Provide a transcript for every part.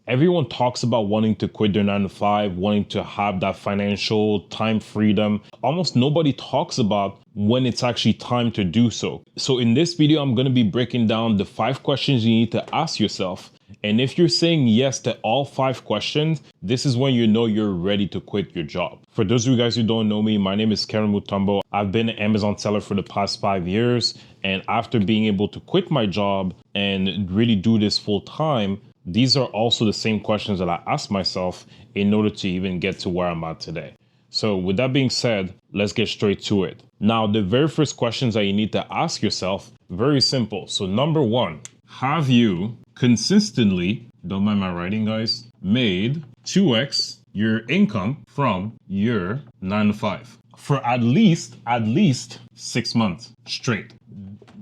Everyone talks about wanting to quit their 9 to 5, wanting to have that financial time freedom. Almost nobody talks about when it's actually time to do so. So in this video, I'm going to be breaking down the 5 questions you need to ask yourself. And if you're saying yes to all 5 questions, this is when you know you're ready to quit your job. For those of you guys who don't know me, my name is Karen Mutombo. I've been an Amazon seller for the past 5 years. And after being able to quit my job and really do this full time, these are also the same questions that I ask myself in order to even get to where I'm at today. So with that being said, let's get straight to it. Now, the very first questions that you need to ask yourself, very simple. So number 1, have you consistently, don't mind my writing guys, made 2x your income from your 9 to 5 for at least 6 months straight?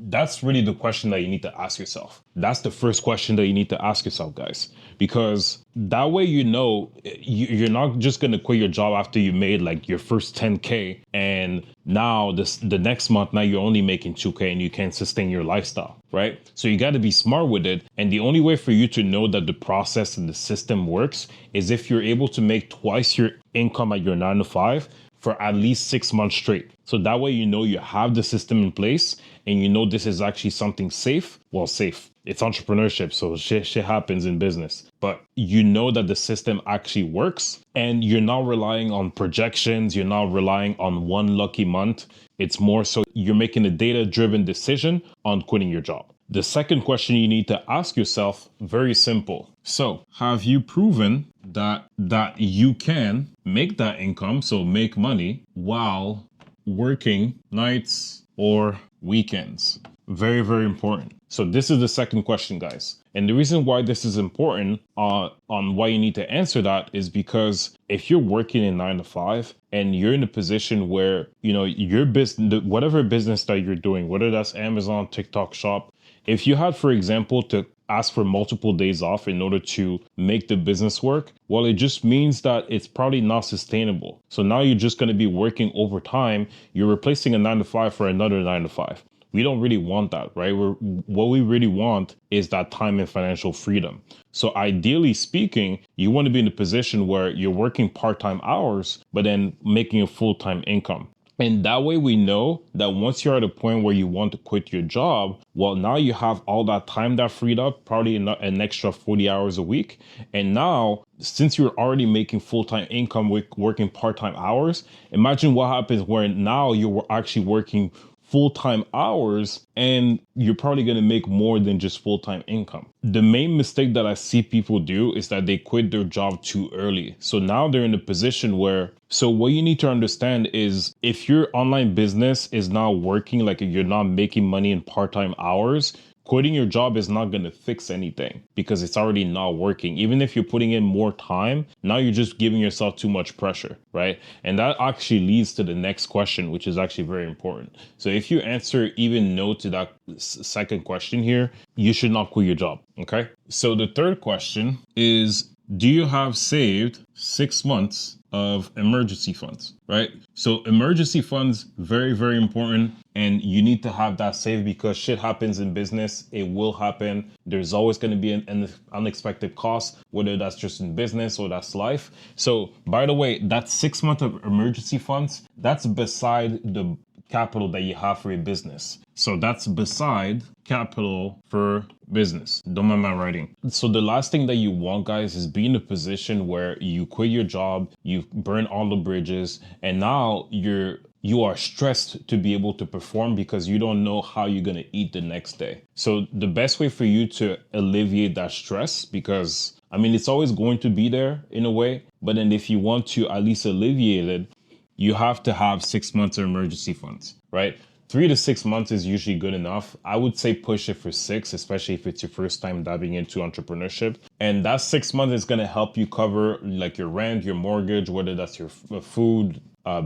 That's really the question that you need to ask yourself. That's the first question that you need to ask yourself, guys, because that way you know you're not just going to quit your job after you made like your first 10K and now the next month now you're only making 2K and you can't sustain your lifestyle, right? So you got to be smart with it. And the only way for you to know that the process and the system works is if you're able to make twice your income at your 9 to 5 for at least 6 months straight. So that way you know you have the system in place and you know this is actually something safe. Well, safe. It's entrepreneurship, so shit happens in business. But you know that the system actually works and you're not relying on projections. You're not relying on one lucky month. It's more so you're making a data-driven decision on quitting your job. The second question you need to ask yourself, very simple. So have you proven that you can make that income, so make money while working nights or weekends? Very, very important. So this is the second question, guys. And the reason why this is important on why you need to answer that is because if you're working in 9 to 5 and you're in a position where, you know, your business, whatever business that you're doing, whether that's Amazon, TikTok shop, if you had, for example, to ask for multiple days off in order to make the business work, well, it just means that it's probably not sustainable. So now you're just going to be working overtime. You're replacing a 9 to 5 for another 9 to 5. We don't really want that, right? What we really want is that time and financial freedom. So ideally speaking, you want to be in a position where you're working part-time hours, but then making a full-time income. And that way we know that once you're at a point where you want to quit your job, well, now you have all that time that freed up, probably an extra 40 hours a week. And now, since you're already making full-time income with working part-time hours, imagine what happens where now you're actually working full-time hours and you're probably going to make more than just full-time income. The main mistake that I see people do is that they quit their job too early. So now they're in a position where, so what you need to understand is if your online business is not working, like if you're not making money in part-time hours, quitting your job is not going to fix anything because it's already not working. Even if you're putting in more time, now you're just giving yourself too much pressure, right? And that actually leads to the next question, which is actually very important. So if you answer even no to that second question here, you should not quit your job, okay? So the third question is, do you have saved 6 months of emergency funds, right? So emergency funds, very, very important. And you need to have that saved because shit happens in business. It will happen. There's always going to be an unexpected cost, whether that's just in business or that's life. So by the way, that 6 months of emergency funds, that's beside the capital that you have for your business. So that's beside capital for business. Don't mind my writing. So the last thing that you want, guys, is be in a position where you quit your job, you burn all the bridges, and now you are stressed to be able to perform because you don't know how you're going to eat the next day. So the best way for you to alleviate that stress, because I mean, it's always going to be there in a way, but then if you want to at least alleviate it, you have to have 6 months of emergency funds, right? 3 to 6 months is usually good enough. I would say push it for 6, especially if it's your first time diving into entrepreneurship. And that 6 months is going to help you cover like your rent, your mortgage, whether that's your food,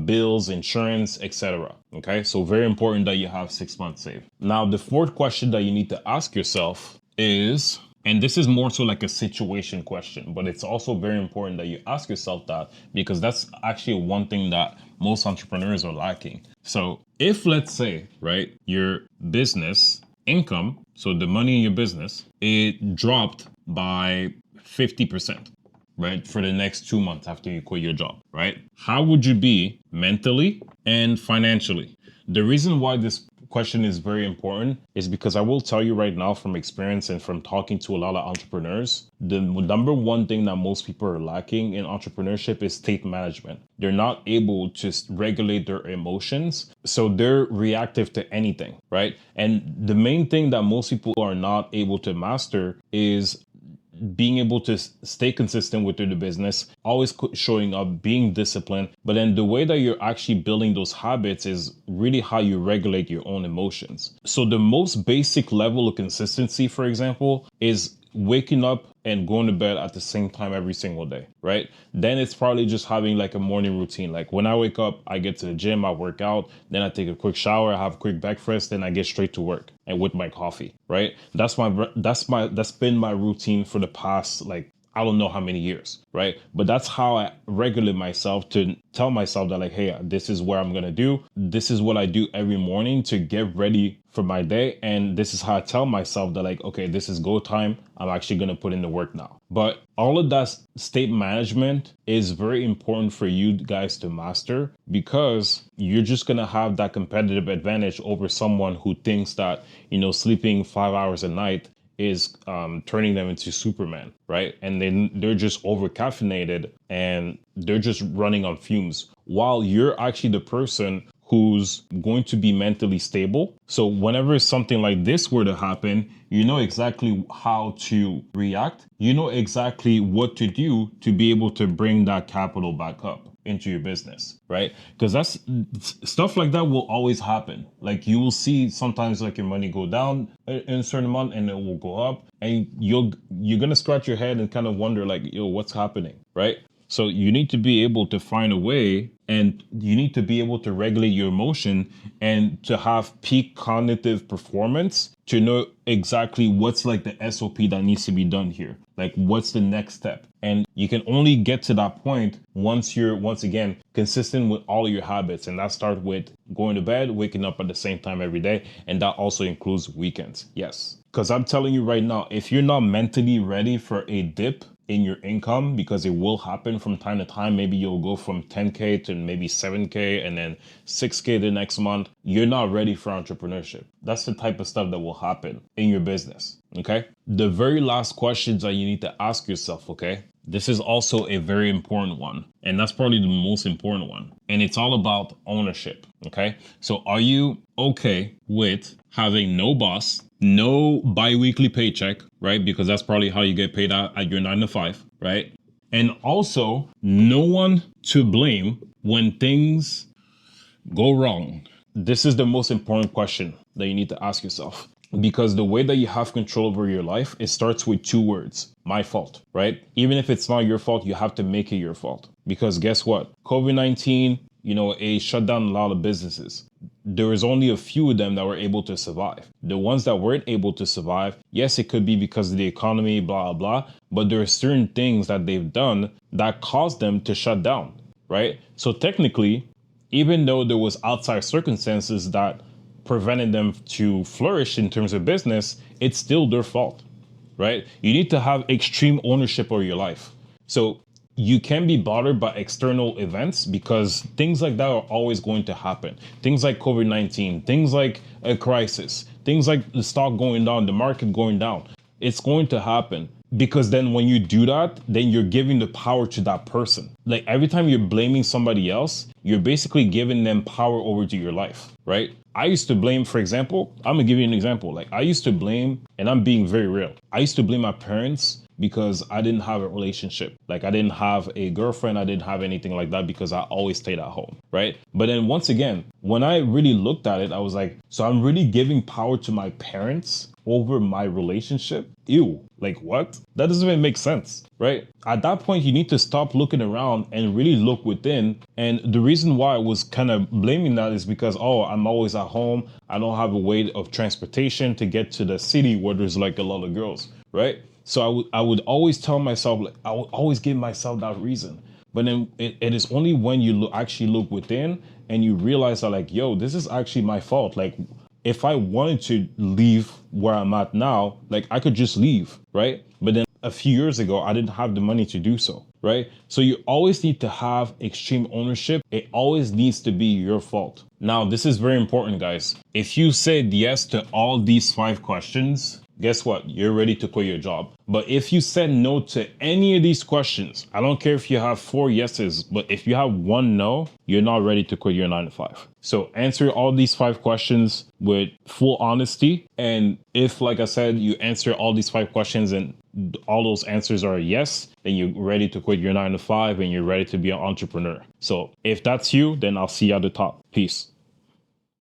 bills, insurance, etc. Okay, so very important that you have 6 months saved. Now, the fourth question that you need to ask yourself is, and this is more so like a situation question, but it's also very important that you ask yourself that because that's actually one thing that most entrepreneurs are lacking. So if, let's say, right, your business income, so the money in your business, it dropped by 50%, right? For the next 2 months after you quit your job, right? How would you be mentally and financially? The reason why this question is very important is because I will tell you right now from experience and from talking to a lot of entrepreneurs, the number one thing that most people are lacking in entrepreneurship is state management. They're not able to regulate their emotions, so they're reactive to anything, right? And the main thing that most people are not able to master is being able to stay consistent with the business, always showing up, being disciplined. But then the way that you're actually building those habits is really how you regulate your own emotions. So the most basic level of consistency, for example, is waking up and going to bed at the same time every single day, right? Then it's probably just having like a morning routine. Like when I wake up, I get to the gym, I work out, then I take a quick shower, I have a quick breakfast, then I get straight to work and with my coffee, right? That's been my routine for the past, like, I don't know how many years, right? But that's how I regulate myself to tell myself that, like, hey, this is what I'm gonna do. This is what I do every morning to get ready for my day. And this is how I tell myself that, like, okay, this is go time. I'm actually gonna put in the work now. But all of that state management is very important for you guys to master, because you're just gonna have that competitive advantage over someone who thinks that, sleeping 5 hours a night is turning them into Superman, right? And then they're just over caffeinated and they're just running on fumes, while you're actually the person who's going to be mentally stable. So whenever something like this were to happen, you know exactly how to react. You know exactly what to do to be able to bring that capital back up into your business, right? Because that's stuff like that will always happen. Like you will see sometimes like your money go down in a certain amount and it will go up, and you're gonna scratch your head and kind of wonder like, yo, what's happening, right? So you need to be able to find a way, and you need to be able to regulate your emotion and to have peak cognitive performance to know exactly what's like the SOP that needs to be done here. Like what's the next step? And you can only get to that point once you're, once again, consistent with all your habits. And that starts with going to bed, waking up at the same time every day. And that also includes weekends. Yes. Because I'm telling you right now, if you're not mentally ready for a dip in your income, because it will happen from time to time, maybe you'll go from 10K to maybe 7K and then 6K the next month, you're not ready for entrepreneurship. That's the type of stuff that will happen in your business. Okay. The very last questions that you need to ask yourself, okay? This is also a very important one, and that's probably the most important one. And it's all about ownership. Okay. So are you okay with having no boss, no bi-weekly paycheck, right? Because that's probably how you get paid out at your 9 to 5, right? And also no one to blame when things go wrong. This is the most important question that you need to ask yourself, because the way that you have control over your life, it starts with 2 words: my fault, right? Even if it's not your fault, you have to make it your fault, because guess what? COVID-19, it shut down a lot of businesses. There was only a few of them that were able to survive. The ones that weren't able to survive, yes, it could be because of the economy, blah, blah, but there are certain things that they've done that caused them to shut down, right? So technically, even though there was outside circumstances that prevented them to flourish in terms of business, it's still their fault, right? You need to have extreme ownership of your life. So you can be bothered by external events, because things like that are always going to happen. Things like COVID-19, things like a crisis, things like the stock going down, the market going down. It's going to happen, because then when you do that, then you're giving the power to that person. Like every time you're blaming somebody else, you're basically giving them power over to your life, right? I used to blame, for example, I'm gonna give you an example. Like I used to blame, and I'm being very real, I used to blame my parents because I didn't have a relationship. Like I didn't have a girlfriend, I didn't have anything like that, because I always stayed at home, right? But then once again, when I really looked at it, I was like, so I'm really giving power to my parents over my relationship? Ew, like what? That doesn't even make sense, right? At that point, you need to stop looking around and really look within. And the reason why I was kind of blaming that is because, oh, I'm always at home. I don't have a way of transportation to get to the city where there's like a lot of girls, right? So I would always tell myself, like, I would always give myself that reason. But then it is only when you actually look within and you realize that, like, yo, this is actually my fault. Like, if I wanted to leave where I'm at now, like I could just leave, right? But then a few years ago, I didn't have the money to do so, right? So you always need to have extreme ownership. It always needs to be your fault. Now, this is very important, guys. If you said yes to all these 5 questions, guess what? You're ready to quit your job. But if you said no to any of these questions, I don't care if you have 4 yeses, but if you have 1 no, you're not ready to quit your 9 to 5. So answer all these 5 questions with full honesty. And if, like I said, you answer all these 5 questions and all those answers are yes, then you're ready to quit your 9 to 5 and you're ready to be an entrepreneur. So if that's you, then I'll see you at the top. Peace.